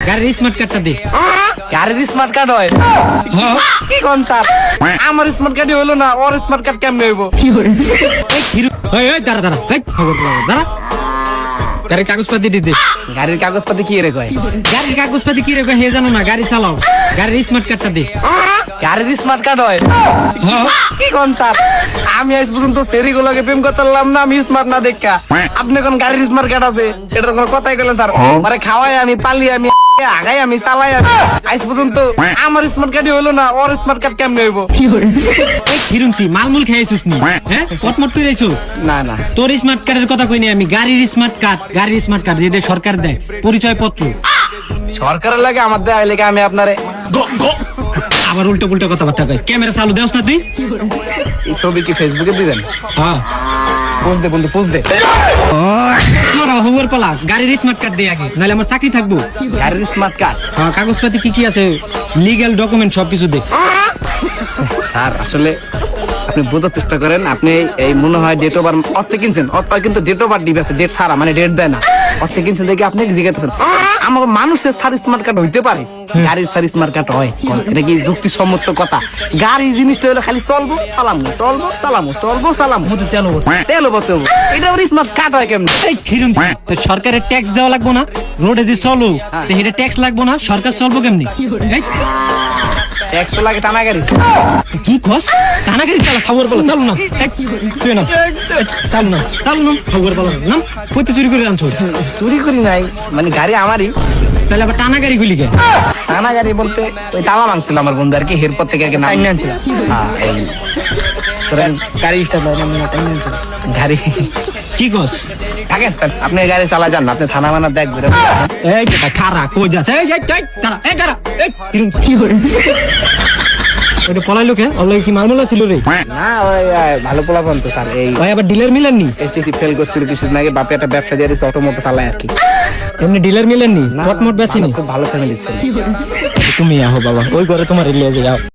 গাড়ির স্মার্ট কার্ডটা দে। গাড়ির স্মার্ট কার্ড হয়? কি কোন স্যার, আমার স্মার্ট কার্ডই হলো না, ওর স্মার্ট কার্ড কেমনে হইব? দাঁড়া দাঁড়া, খবর দাঁড়া, গাড়ির কাগজপাতি দিয়ে দে। গাড়ির কাগজপাতি কি রে কয়? গাড়ির কাগজপাতি কি রে কয় হে জানো না, গাড়ি চালাও, গাড়ির স্মার্ট কার্ডটা দে। গাড়ির স্মার্ট কার্ড হয়? কি কোন স্যার, আমি আজ পর্যন্ত সেরি গুলোকে প্রেম করতে পারলাম না, আমি স্মার্ট না দেখা আপনি কোন গাড়ির স্মার্ট কার্ড আছে? এটা তো কোনো কথাই বলেন স্যার। মানে খাওয়াই আমি, পালি আমি, আগাই আমি, চালাই আমি, আজ পর্যন্ত আমার স্মার্ট কার্ডই হলো না, ওর স্মার্ট কার্ড কেমনে হইব? কিরুমছি মালমুল খেয়েছিস নি? হ্যাঁ কটমট তুই রেছো? না না, তোর স্মার্ট কার্ডের কথা কই নি আমি, গাড়ির স্মার্ট কার্ড, গাড়ির স্মার্ট কার্ড যেটা সরকার দেয়, পরিচয় পত্র। সরকারের লাগে আমার দেয় লেগে আমি আপনারে আবার উল্টো পুল্টো কথাবার্তা কয়। ক্যামেরা চালু দেওস না তুই? এই ছবি কি ফেসবুকে দিবেন? হ্যাঁ পোস্ট দে বন্ধু, পোস্ট দে। হুয়ার পালা, গাড়ির স্মার্ট কার্ড দে আগে, নাহলে আমার চাকরি থাকবো। গাড়ির স্মার্ট কার্ড? হ্যাঁ, কাগজপাতি কি কি আছে, লিগ্যাল ডকুমেন্ট সবকিছু দে। স্যার আসলে আপনি বোঝার চেষ্টা করেন, আপনি এই মনে হয় ডেট অফ বার্থ অর্থে কিনছেন, কিন্তু ডেট অফ বার্থ ডিপ আছে, ডেট ছাড়া, মানে ডেট দেয় না, অর্থে কিনছেন দেখে আপনি জিজ্ঞাসা। আমার মানুষের স্যার স্মার্ট কার্ড হইতে পারে, গাড়ির স্যার স্মার্ট কার্ড হয়? এটা কি যুক্তিসম্মত কথা? গাড়ি জিনিসটা হলো খালি চলবো সালাম, চলবো সালাম, চলবো সালাম, তেল বলতে হবো, এটা ওর স্মার্ট কার্ড হয় কেমন? এই খিরুম, তো সরকারের ট্যাক্স দেওয়া লাগবো না? রোডে যে চলো তো এটা ট্যাক্স লাগবো না? সরকার চলবো কেমনি? এই, ট্যাক্স লাগে টানা গাড়ি? কি কস? টানা গাড়ি চালা, খাবার বলো চালু না। এই, তুই না চালু না, চালু না, খাবার বলো নাম। কইতে চুরি করে আনছো? চুরি করি নাই, মানে গাড়ি আমারই। তাহলে আবার টানা গাড়ি গুলি কে? টানা গাড়ি বলতে ওই তামা ভাঙছিল আমার বন্ধু আর কি, এরপর থেকে আর কি নাম আনছিল। গাড়ি স্টার্ট গাড়ি কি কস? থাকেন, আপনি গাড়ি চালা যান, আপনি থানা মানা দেখ ঘুরে। এই বেটা খারা কই যাস? এই এই দাঁড়া, এই দাঁড়া, এই খিরুম ওটা পলাইলো কে? ওর কি মালমুলা ছিল রে? না ওই ভালো পোলাপন তো স্যার, এই ভাই আবার ডিলার মিলেননি? এসএসসি ফেল করছিল কিছুদিন আগে, বাপে একটা ব্যবসা দিয়ে দিচ্ছে, অটোমোটো চালায় আর কি। এমনি ডিলার মিলেননি? মোট বেচেনি? খুব ভালো ফ্যামিলি ছিল। তুমি আহো বাবা, ওই ঘরে তোমার লিয়ে যাও।